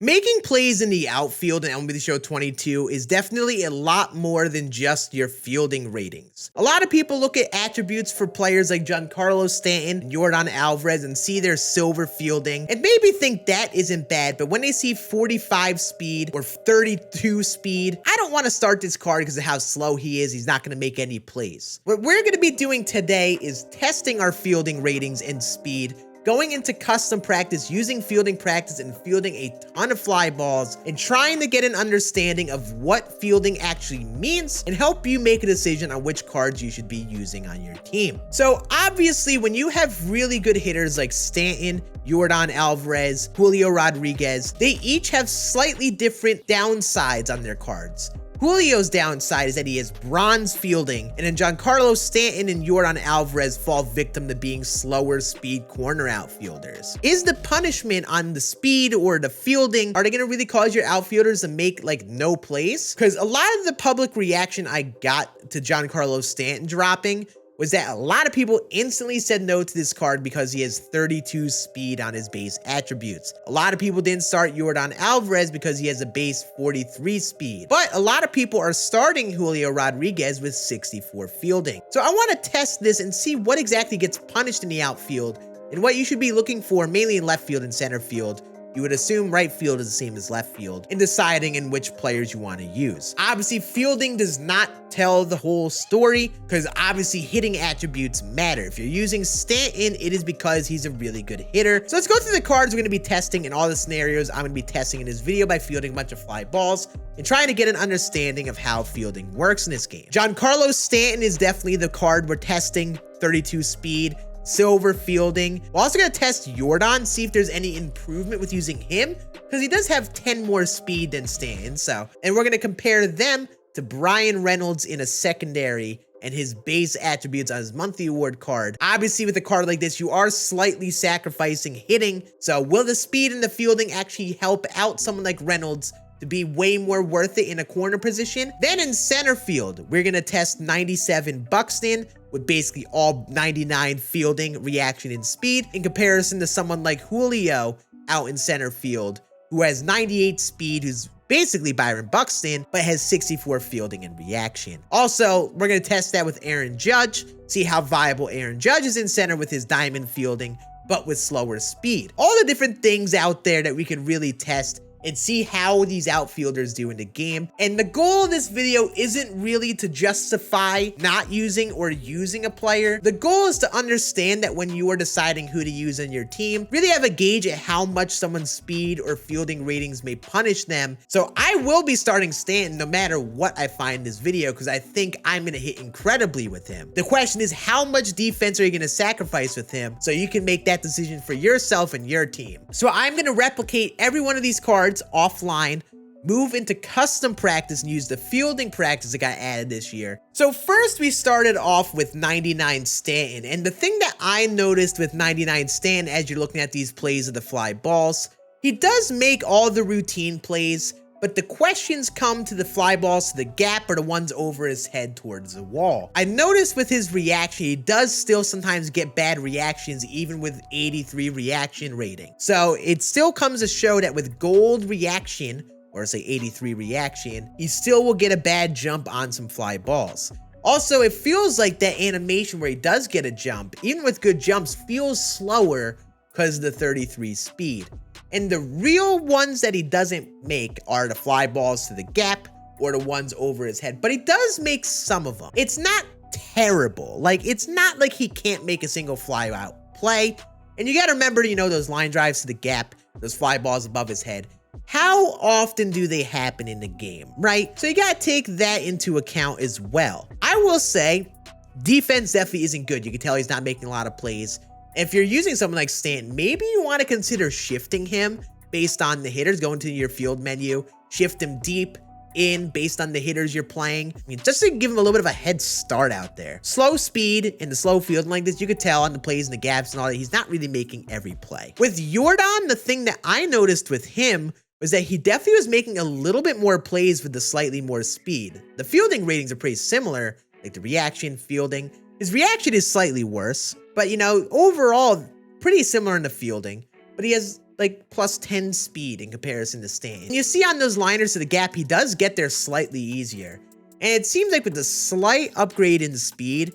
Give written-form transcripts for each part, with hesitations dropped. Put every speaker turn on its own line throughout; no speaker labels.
Making plays in the outfield in MLB The Show 22 is definitely a lot more than just your fielding ratings. A lot of people look at attributes for players like Giancarlo Stanton and Yordan Alvarez and see their silver fielding and maybe think that isn't bad, but when they see 45 speed or 32 speed, I don't want to start this card because of how slow he is. He's not going to make any plays. What we're going to be doing today is testing our fielding ratings and speed, going into custom practice, using fielding practice and fielding a ton of fly balls, and trying to get an understanding of what fielding actually means and help you make a decision on which cards you should be using on your team. So obviously, when you have really good hitters like Stanton, Yordan Alvarez, Julio Rodriguez, they each have slightly different downsides on their cards. Julio's downside is that he has bronze fielding, and then Giancarlo Stanton and Yordan Alvarez fall victim to being slower speed corner outfielders. Is the punishment on the speed or the fielding, are they going to really cause your outfielders to make like no plays? Because a lot of the public reaction I got to Giancarlo Stanton dropping was that a lot of people instantly said no to this card because he has 32 speed on his base attributes. A lot of people didn't start Yordan Alvarez because he has a base 43 speed. But a lot of people are starting Julio Rodriguez with 64 fielding. So I want to test this and see what exactly gets punished in the outfield and what you should be looking for mainly in left field and center field. You would assume right field is the same as left field in deciding in which players you want to use. Obviously, fielding does not tell the whole story because obviously hitting attributes matter. If you're using Stanton, it is because he's a really good hitter. So let's go through the cards we're going to be testing and all the scenarios I'm going to be testing in this video by fielding a bunch of fly balls and trying to get an understanding of how fielding works in this game. Giancarlo Stanton is definitely the card we're testing, 32 speed. Silver fielding. We're also going to test Yordan, see if there's any improvement with using him, because he does have 10 more speed than Stanton. And we're going to compare them to Brian Reynolds in a secondary and his base attributes on his monthly award card. Obviously, with a card like this, you are slightly sacrificing hitting. So will the speed and the fielding actually help out someone like Reynolds to be way more worth it in a corner position? Then in center field, we're going to test 97 Buxton with basically all 99 fielding, reaction, and speed in comparison to someone like Julio out in center field who has 98 speed, who's basically Byron Buxton, but has 64 fielding and reaction. Also, we're going to test that with Aaron Judge, see how viable Aaron Judge is in center with his diamond fielding, but with slower speed. All the different things out there that we can really test and see how these outfielders do in the game. And the goal of this video isn't really to justify not using or using a player. The goal is to understand that when you are deciding who to use on your team, really have a gauge at how much someone's speed or fielding ratings may punish them. So I will be starting Stanton no matter what I find in this video because I think I'm going to hit incredibly with him. The question is, how much defense are you going to sacrifice with him so you can make that decision for yourself and your team? So I'm going to replicate every one of these cards offline, move into custom practice and use the fielding practice that got added this year. So first we started off with 99 Stanton, and the thing that I noticed with 99 Stanton as you're looking at these plays of the fly balls, he does make all the routine plays, but the questions come to the fly balls to the gap or the ones over his head towards the wall. I noticed with his reaction, he does still sometimes get bad reactions even with 83 reaction rating. So it still comes to show that with gold reaction, or say 83 reaction, he still will get a bad jump on some fly balls. Also, it feels like that animation where he does get a jump, even with good jumps, feels slower because of the 33 speed. And the real ones that he doesn't make are the fly balls to the gap or the ones over his head. But he does make some of them. It's not terrible. Like, it's not like he can't make a single fly out play. And you got to remember, you know, those line drives to the gap, those fly balls above his head. How often do they happen in the game, right? So you got to take that into account as well. I will say defense definitely isn't good. You can tell he's not making a lot of plays. If you're using someone like Stanton, maybe you want to consider shifting him based on the hitters. Go into your field menu, shift him deep in based on the hitters you're playing. I mean, just to give him a little bit of a head start out there. Slow speed and the slow fielding like this, you could tell on the plays and the gaps and all that, he's not really making every play. With Yordan, the thing that I noticed with him was that he definitely was making a little bit more plays with the slightly more speed. The fielding ratings are pretty similar, like the reaction, fielding. His reaction is slightly worse, but you know, overall, pretty similar in the fielding, but he has like plus 10 speed in comparison to Stanton. And you see on those liners to the gap, he does get there slightly easier. And it seems like with the slight upgrade in speed,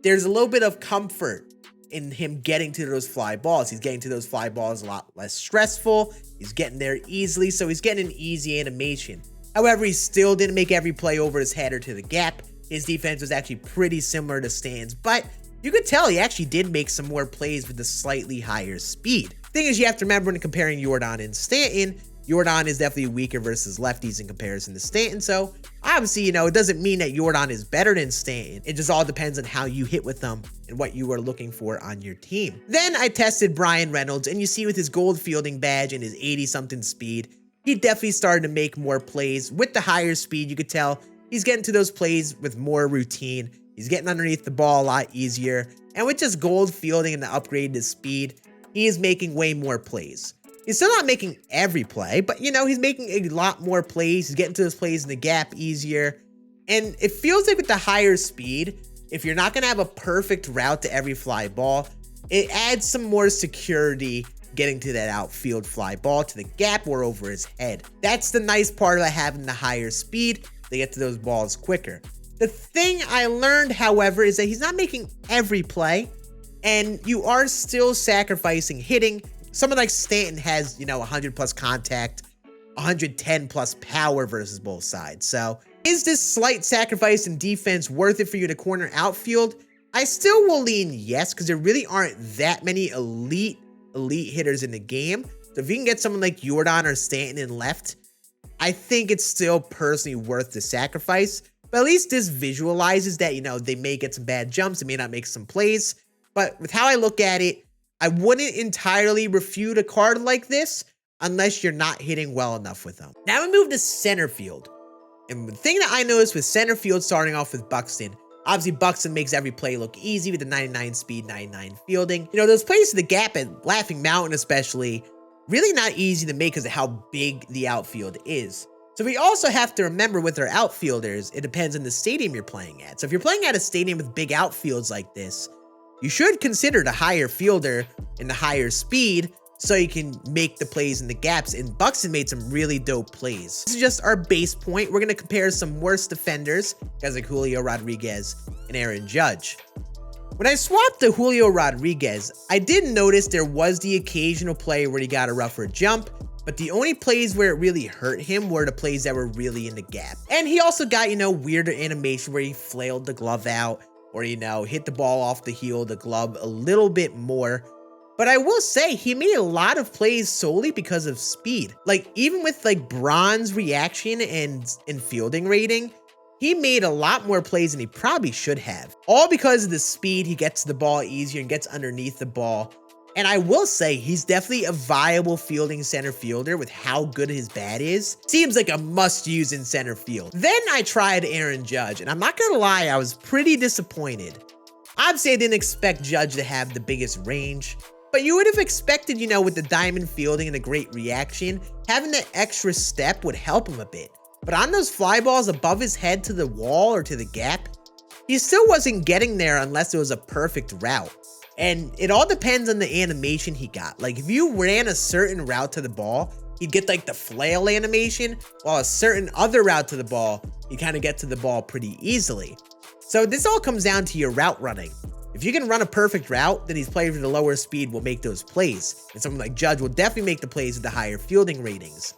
there's a little bit of comfort in him getting to those fly balls. He's getting to those fly balls a lot less stressful. He's getting there easily, so he's getting an easy animation. However, he still didn't make every play over his head or to the gap. His defense was actually pretty similar to Stan's, but you could tell he actually did make some more plays with the slightly higher speed. Thing is, you have to remember when comparing Yordan and Stanton, Yordan is definitely weaker versus lefties in comparison to Stanton, so obviously, you know, it doesn't mean that Yordan is better than Stanton. It just all depends on how you hit with them and what you are looking for on your team. Then I tested Bryan Reynolds, and you see with his gold fielding badge and his 80-something speed, he definitely started to make more plays. With the higher speed, you could tell he's getting to those plays with more routine. He's getting underneath the ball a lot easier. And with just gold fielding and the upgraded speed, he is making way more plays. He's still not making every play, but you know, he's making a lot more plays. He's getting to those plays in the gap easier. And it feels like with the higher speed, if you're not going to have a perfect route to every fly ball, it adds some more security getting to that outfield fly ball to the gap or over his head. That's the nice part of having the higher speed. They get to those balls quicker. The thing I learned, however, is that he's not making every play, and you are still sacrificing hitting. Someone like Stanton has, you know, 100 plus contact, 110 plus power versus both sides. So is this slight sacrifice in defense worth it for you to corner outfield? I still will lean yes, because there really aren't that many elite hitters in the game. So if you can get someone like Yordan or Stanton in left, I think it's still personally worth the sacrifice. But at least this visualizes that, you know, they may get some bad jumps, they may not make some plays. But with how I look at it, I wouldn't entirely refute a card like this unless you're not hitting well enough with them. Now we move to center field. And the thing that I noticed with center field starting off with Buxton, obviously Buxton makes every play look easy with the 99 speed, 99 fielding. You know, those plays to the gap at Laughing Mountain especially, really not easy to make because of how big the outfield is. So we also have to remember with our outfielders, it depends on the stadium you're playing at. So if you're playing at a stadium with big outfields like this, you should consider the higher fielder and the higher speed so you can make the plays in the gaps. And Buxton made some really dope plays. This is just our base point. We're going to compare some worse defenders, guys like Julio Rodriguez and Aaron Judge. When I swapped to Julio Rodriguez, I did notice there was the occasional play where he got a rougher jump, but the only plays where it really hurt him were the plays that were really in the gap. And he also got, you know, weirder animation where he flailed the glove out, or, you know, hit the ball off the heel of the glove a little bit more. But I will say he made a lot of plays solely because of speed. Like, even with like bronze reaction and fielding rating, he made a lot more plays than he probably should have. All because of the speed, he gets the ball easier and gets underneath the ball. And I will say he's definitely a viable fielding center fielder with how good his bat is. Seems like a must-use in center field. Then I tried Aaron Judge, and I'm not gonna lie, I was pretty disappointed. Obviously, I didn't expect Judge to have the biggest range, but you would have expected, you know, with the diamond fielding and the great reaction, having that extra step would help him a bit. But on those fly balls above his head to the wall or to the gap, he still wasn't getting there unless it was a perfect route. And it all depends on the animation he got. Like, if you ran a certain route to the ball, he'd get like the flail animation, while a certain other route to the ball, he'd kind of get to the ball pretty easily. So this all comes down to your route running. If you can run a perfect route, then these players with a lower speed will make those plays. And someone like Judge will definitely make the plays with the higher fielding ratings.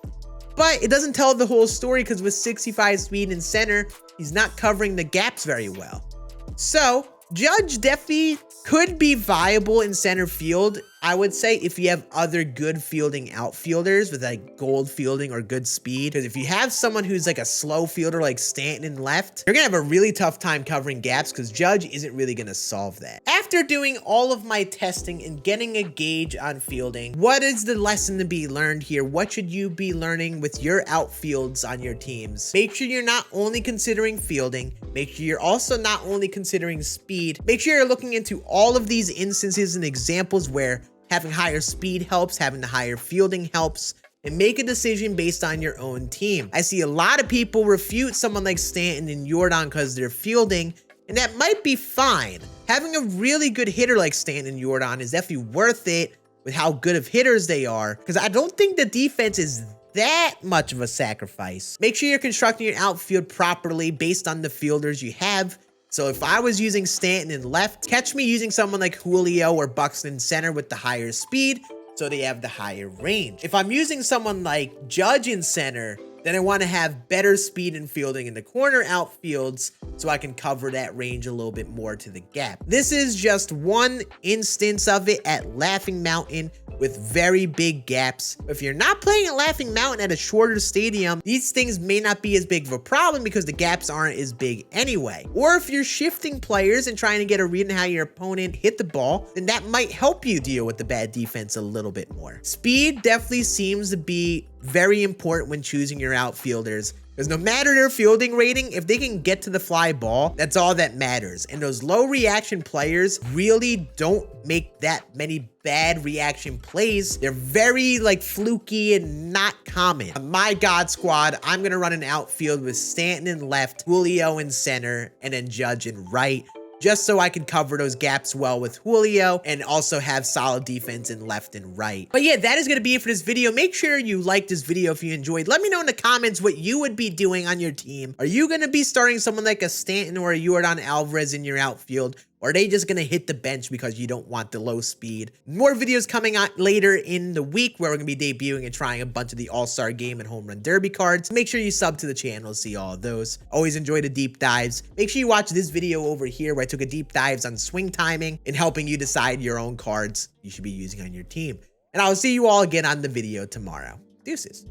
But it doesn't tell the whole story, because with 65 speed in center, he's not covering the gaps very well. So Judge definitely could be viable in center field, I would say, if you have other good fielding outfielders with like gold fielding or good speed. Because if you have someone who's like a slow fielder like Stanton in left, you're gonna have a really tough time covering gaps, because Judge isn't really gonna solve that. After doing all of my testing and getting a gauge on fielding, what is the lesson to be learned here? What should you be learning with your outfields on your teams? Make sure you're not only considering fielding, make sure you're also not only considering speed, make sure you're looking into all of these instances and examples where having higher speed helps, having the higher fielding helps, and make a decision based on your own team. I see a lot of people refute someone like Stanton and Yordan because they're fielding, and that might be fine. Having a really good hitter like Stanton and Yordan is definitely worth it, with how good of hitters they are, because I don't think the defense is that much of a sacrifice. Make sure you're constructing your outfield properly based on the fielders you have. So if I was using Stanton in left, catch me using someone like Julio or Buxton in center with the higher speed, so they have the higher range. If I'm using someone like Judge in center, then I want to have better speed and fielding in the corner outfields so I can cover that range a little bit more to the gap. This is just one instance of it at Laughing Mountain with very big gaps. If you're not playing at Laughing Mountain at a shorter stadium, these things may not be as big of a problem because the gaps aren't as big anyway. Or if you're shifting players and trying to get a read on how your opponent hit the ball, then that might help you deal with the bad defense a little bit more. Speed definitely seems to be very important when choosing your outfielders, because no matter their fielding rating, if they can get to the fly ball, that's all that matters. And those low reaction players really don't make that many bad reaction plays. They're very fluky and not common. On my God squad, I'm gonna run an outfield with Stanton in left, Julio in center, and then Judge in right, just so I can cover those gaps well with Julio and also have solid defense in left and right. But yeah, that is going to be it for this video. Make sure you like this video if you enjoyed. Let me know in the comments what you would be doing on your team. Are you going to be starting someone like a Stanton or a Yordan Alvarez in your outfield? Or are they just going to hit the bench because you don't want the low speed? More videos coming out later in the week where we're going to be debuting and trying a bunch of the All-Star Game and Home Run Derby cards. Make sure you sub to the channel to see all of those. Always enjoy the deep dives. Make sure you watch this video over here where I took a deep dives on swing timing and helping you decide your own cards you should be using on your team. And I'll see you all again on the video tomorrow. Deuces.